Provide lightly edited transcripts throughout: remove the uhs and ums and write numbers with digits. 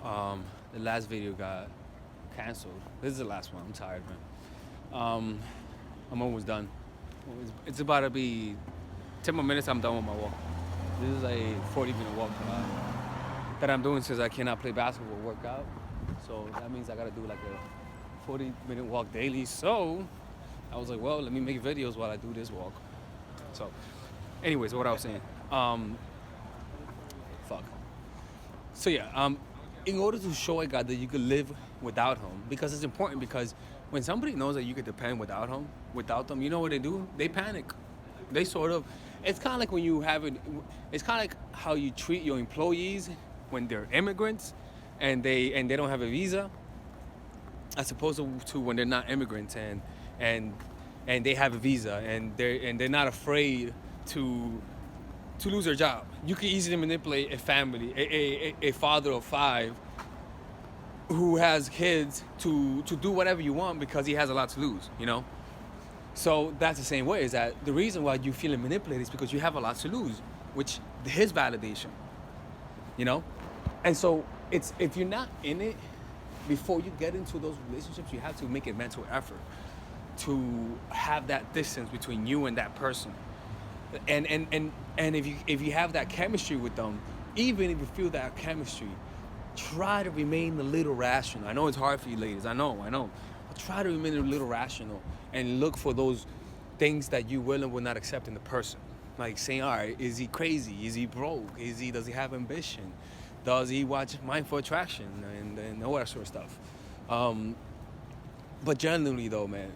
The last video got canceled. This is the last one. I'm tired, man. I'm almost done. It's about to be 10 more minutes. I'm done with my walk. This is a 40-minute walk that I'm doing since I cannot play basketball or work out. So that means I gotta do like a 40-minute walk daily. So I was like, well, let me make videos while I do this walk. So, anyways, what I was saying. Fuck. So yeah, in order to show a guy that you could live without him, because it's important, because when somebody knows that you could depend without them, you know what they do? They panic. They sort of, it's kind of like when you have it, it's kind of like how you treat your employees when they're immigrants and they don't have a visa, as opposed to when they're not immigrants and they have a visa and they're not afraid to lose their job. You can easily manipulate a family, a father of 5 who has kids to do whatever you want because he has a lot to lose, you know? So that's the same way, is that the reason why you feeling manipulated is because you have a lot to lose, which his validation, you know? And so it's, if you're not in it, before you get into those relationships, you have to make a mental effort to have that distance between you and that person. And if you have that chemistry with them, even if you feel that chemistry, try to remain a little rational. I know it's hard for you ladies, I know. But try to remain a little rational and look for those things that you will and will not accept in the person. Like saying, all right, is he crazy? Is he broke? Does he have ambition? Does he watch Mindful Attraction and all that sort of stuff? But generally though, man,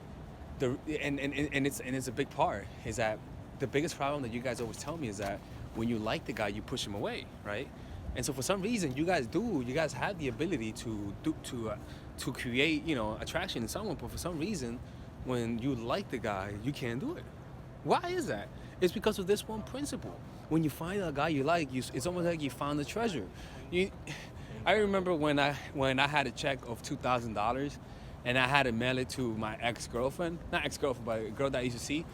it's a big part, is that the biggest problem that you guys always tell me is that when you like the guy, you push him away, right? And so for some reason, you guys have the ability to create, you know, attraction in someone, but for some reason, when you like the guy, you can't do it. Why is that? It's because of this one principle. When you find a guy you like, it's almost like you found a treasure. I remember when I had a check of $2,000 and I had to mail it to my ex-girlfriend, not ex-girlfriend, but a girl that I used to see.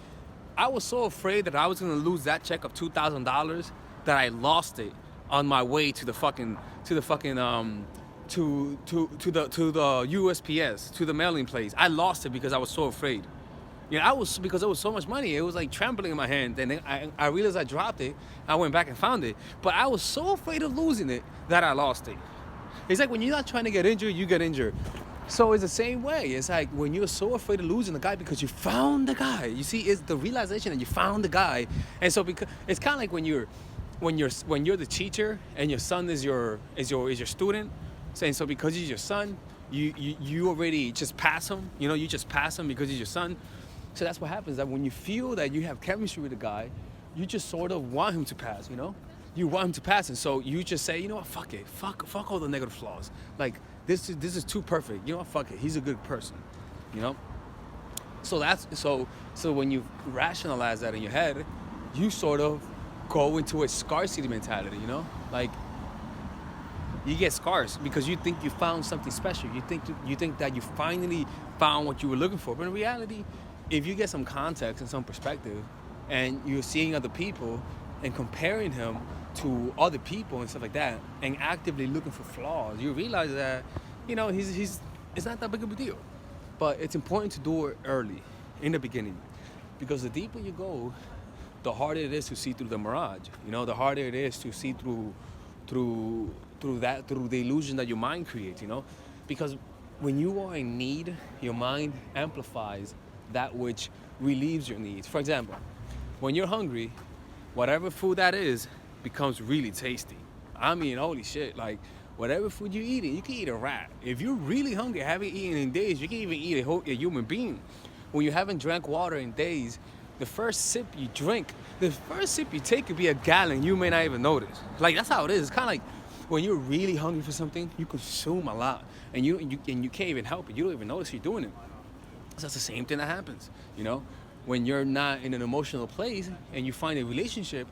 I was so afraid that I was gonna lose that check of $2,000 that I lost it on my way to the USPS, to the mailing place. I lost it because I was so afraid. Because it was so much money. It was like trembling in my hand. And then I realized I dropped it. I went back and found it. But I was so afraid of losing it that I lost it. It's like when you're not trying to get injured, you get injured. So it's the same way. It's like when you're so afraid of losing the guy because you found the guy. You see, it's the realization that you found the guy. And so because it's kind of like when you're the teacher and your son is your student. Saying so because he's your son, you already just pass him. You know, you just pass him because he's your son. So that's what happens. That when you feel that you have chemistry with a guy, you just sort of want him to pass. You know, you want him to pass, and so you just say, you know what, fuck it, fuck all the negative flaws. Like this is too perfect. You know what, fuck it, he's a good person. You know. So that's so when you rationalize that in your head, you sort of go into a scarcity mentality. You know, like. You get scarce because you think you found something special. You think that you finally found what you were looking for. But in reality, if you get some context and some perspective, and you're seeing other people and comparing him to other people and stuff like that, and actively looking for flaws, you realize that, you know, it's not that big of a deal. But it's important to do it early, in the beginning, because the deeper you go, the harder it is to see through the mirage. You know, the harder it is to see through the illusion that your mind creates, you know? Because when you are in need, your mind amplifies that which relieves your needs. For example, when you're hungry, whatever food that is becomes really tasty. I mean, holy shit, like whatever food you're eating, you can eat a rat. If you're really hungry, haven't eaten in days, you can even eat a human being. When you haven't drank water in days, the first sip you take could be a gallon, you may not even notice. Like, that's how it is. It's kind of like when you're really hungry for something, you consume a lot, and you can't even help it. You don't even notice you're doing it. So that's the same thing that happens, you know? When you're not in an emotional place and you find a relationship,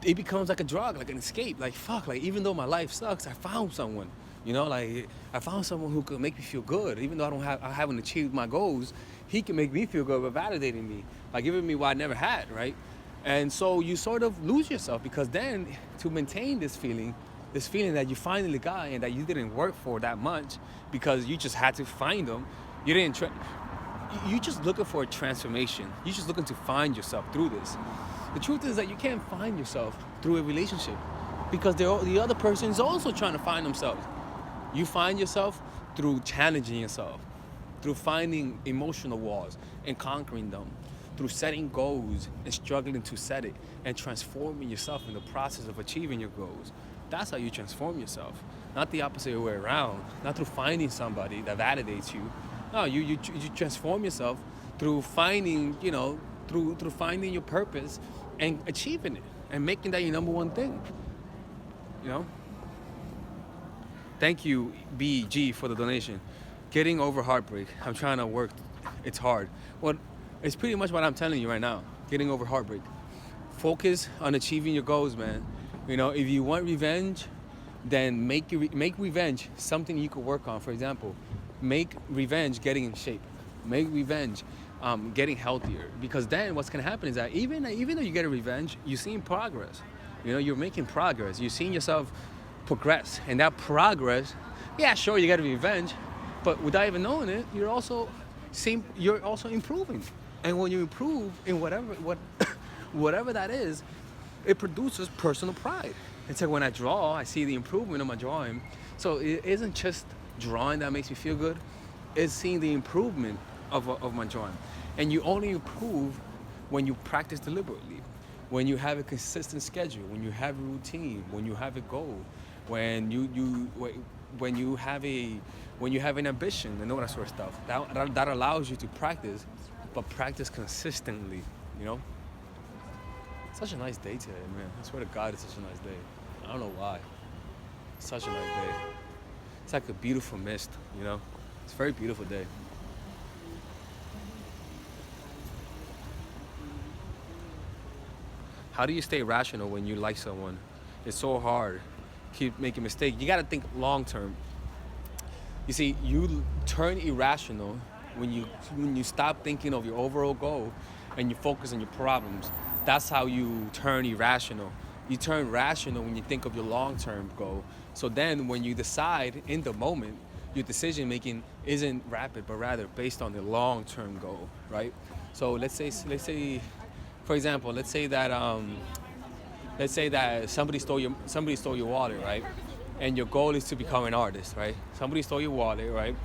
it becomes like a drug, like an escape. Like, fuck, like, even though my life sucks, I found someone. You know, like, I found someone who could make me feel good. Even though I haven't achieved my goals, he can make me feel good by validating me, by giving me what I never had, right? And so you sort of lose yourself, because then to maintain this feeling, this feeling that you finally got and that you didn't work for that much because you just had to find them. You didn't. You just looking for a transformation. You just looking to find yourself through this. The truth is that you can't find yourself through a relationship because the other person is also trying to find themselves. You find yourself through challenging yourself, through finding emotional walls and conquering them, through setting goals and struggling to set it and transforming yourself in the process of achieving your goals. That's how you transform yourself, not the opposite way around, not through finding somebody that validates you. No, you transform yourself through finding, through finding your purpose and achieving it and making that your number one thing. Thank you, BG, for the donation. Getting over heartbreak. I'm trying to work. It's hard. Well, it's pretty much what I'm telling you right now. Getting over heartbreak. Focus on achieving your goals, man. If you want revenge, then make revenge something you could work on. For example, make revenge getting in shape. Make revenge getting healthier. Because then what's going to happen is that even though you get a revenge, you're seeing progress. You're making progress. You're seeing yourself progress. And that progress, yeah, sure, you get a revenge, but without even knowing it, you're also improving. And when you improve in whatever that is, it produces personal pride. And so when I draw, I see the improvement of my drawing. So it isn't just drawing that makes me feel good. It's seeing the improvement of my drawing. And you only improve when you practice deliberately, when you have a consistent schedule, when you have a routine, when you have a goal, when you have an ambition and all that sort of stuff. That allows you to practice, but practice consistently. Such a nice day today, man. I swear to God, it's such a nice day. I don't know why. Such a nice day. It's like a beautiful mist, It's a very beautiful day. How do you stay rational when you like someone? It's so hard. Keep making mistakes. You gotta think long term. You see, you turn irrational when you stop thinking of your overall goal and you focus on your problems. That's how you turn irrational. You turn rational when you think of your long-term goal. So then when you decide in the moment, your decision making isn't rapid, but rather based on the long-term goal, right? So let's say, for example, let's say that somebody stole your wallet, right? And your goal is to become an artist, right? Somebody stole your wallet, right?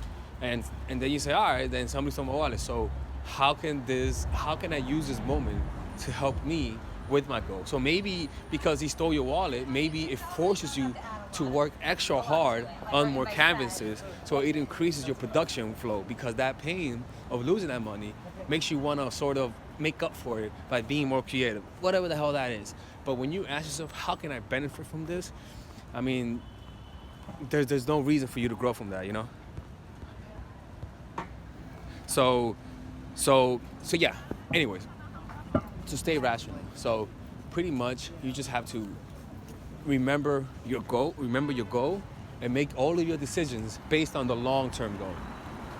And then you say, all right, then somebody stole my wallet. So how can I use this moment to help me with my goal? So maybe because he stole your wallet, maybe it forces you to work extra hard on more canvases, so it increases your production flow, because that pain of losing that money makes you want to sort of make up for it by being more creative, whatever the hell that is. But when you ask yourself, how can I benefit from this? I mean, there's no reason for you to grow from that, So yeah. Anyways, to stay rational. So pretty much you just have to remember your goal, and make all of your decisions based on the long-term goal.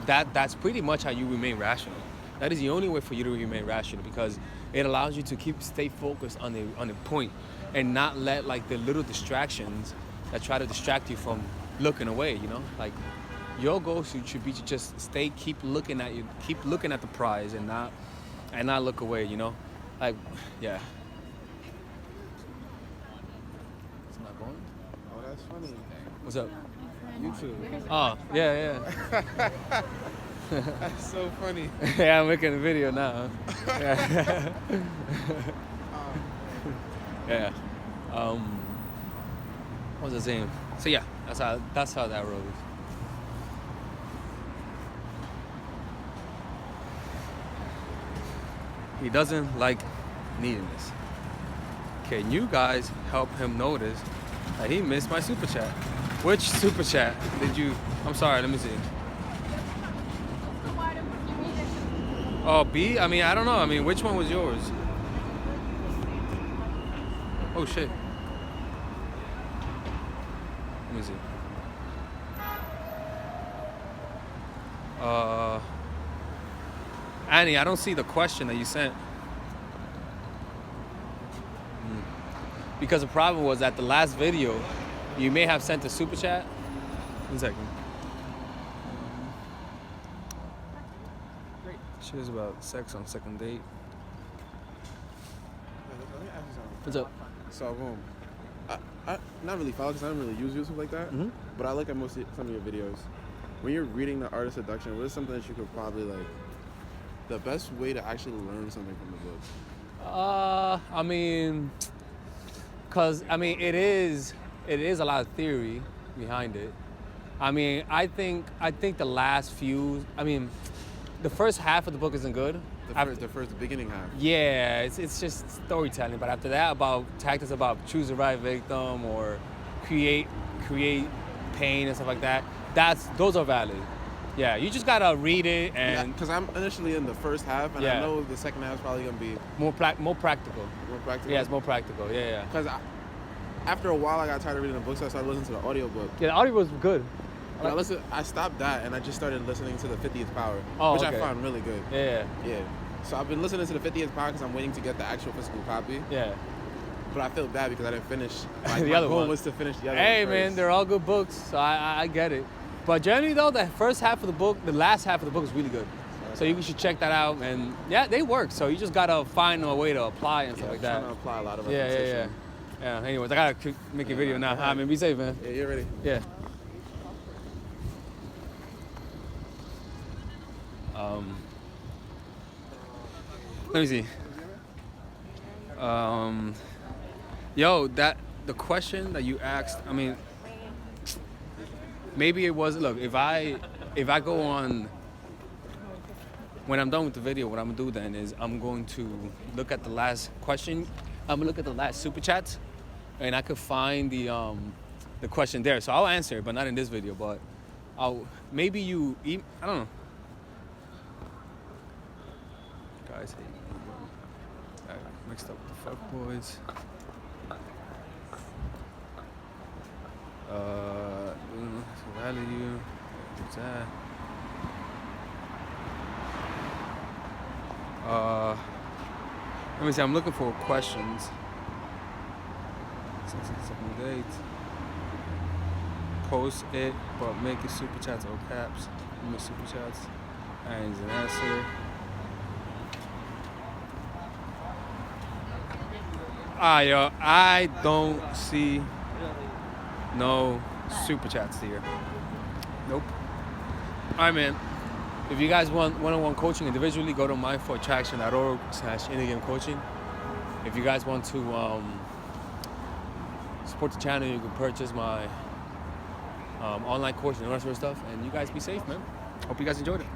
That's pretty much how you remain rational. That is the only way for you to remain rational, because it allows you to stay focused on the point and not let like the little distractions that try to distract you from looking away, Like your goal should be to just keep looking at the prize and not look away, Like, yeah. It's not going? Oh, that's funny. What's up? YouTube. Oh, yeah. That's so funny. Yeah, I'm making a video now. Yeah. Yeah. What was I saying? So yeah, that's how that rolls. He doesn't like needing this. Can you guys help him notice that he missed my super chat? Which super chat did you? I'm sorry, let me see. Oh, B? I mean, I don't know. I mean, which one was yours? Oh, shit. Let me see. Annie, I don't see the question that you sent. Because the problem was that the last video, You may have sent a super chat. 1 second. She's about sex on second date. Let me ask you something. What's up? So, boom. I not really follow because I don't really use YouTube like that. Mhm. But I look at some of your videos. When you're reading the Art of Seduction, what is something that you could probably like? The best way to actually learn something from the book. I mean, it is a lot of theory behind it. I mean, I think the last few. I mean, the first half of the book isn't good. The beginning half. Yeah, it's just storytelling. But after that, about tactics about choose the right victim or create pain and stuff like that. Those are valid. Yeah, you just gotta read it and Because I'm initially in the first half, and Yeah. I know the second half is probably gonna be more practical. more practical. Yeah, it's more practical. Yeah. Because after a while, I got tired of reading the book, so I started listening to the audiobook. Yeah, the audio was good. But I stopped that, and I just started listening to the 50th Power, Oh, which okay. I found really good. Yeah. Yeah. So I've been listening to the 50th Power because I'm waiting to get the actual physical copy. Yeah. But I feel bad because I didn't finish. The my other goal one. was to finish the other Hey one man, first. they're all good books, so I get it. But generally though, the first half of the book, the last half of the book is really good. So you should check that out, and yeah, they work. So you just gotta find a way to apply and stuff like that. I'm trying to apply a lot of Yeah. repetition. Anyways, I gotta make a video now. I mean, be safe, man. Yeah, you're ready. Yeah. Let me see. The question that you asked. I mean, maybe it was. Look, if I go on. When I'm done with the video, what I'm gonna do then is I'm going to look at the last question. I'm gonna look at the last super chats, and I could find the question there. So I'll answer it, but not in this video. But maybe I don't know. Guys, I got mixed up with the fuck boys. Value. What's that? Let me see. I'm looking for questions. Second date. Post it, but make it super chats or caps. Make super chats. And an answer. Yo, I don't see no super chats here. Nope. All right, man. If you guys want one-on-one coaching individually, go to mindfulattraction.org/in-game coaching. If you guys want to support the channel, you can purchase my online course and all that sort of stuff. And you guys be safe, man. Hope you guys enjoyed it.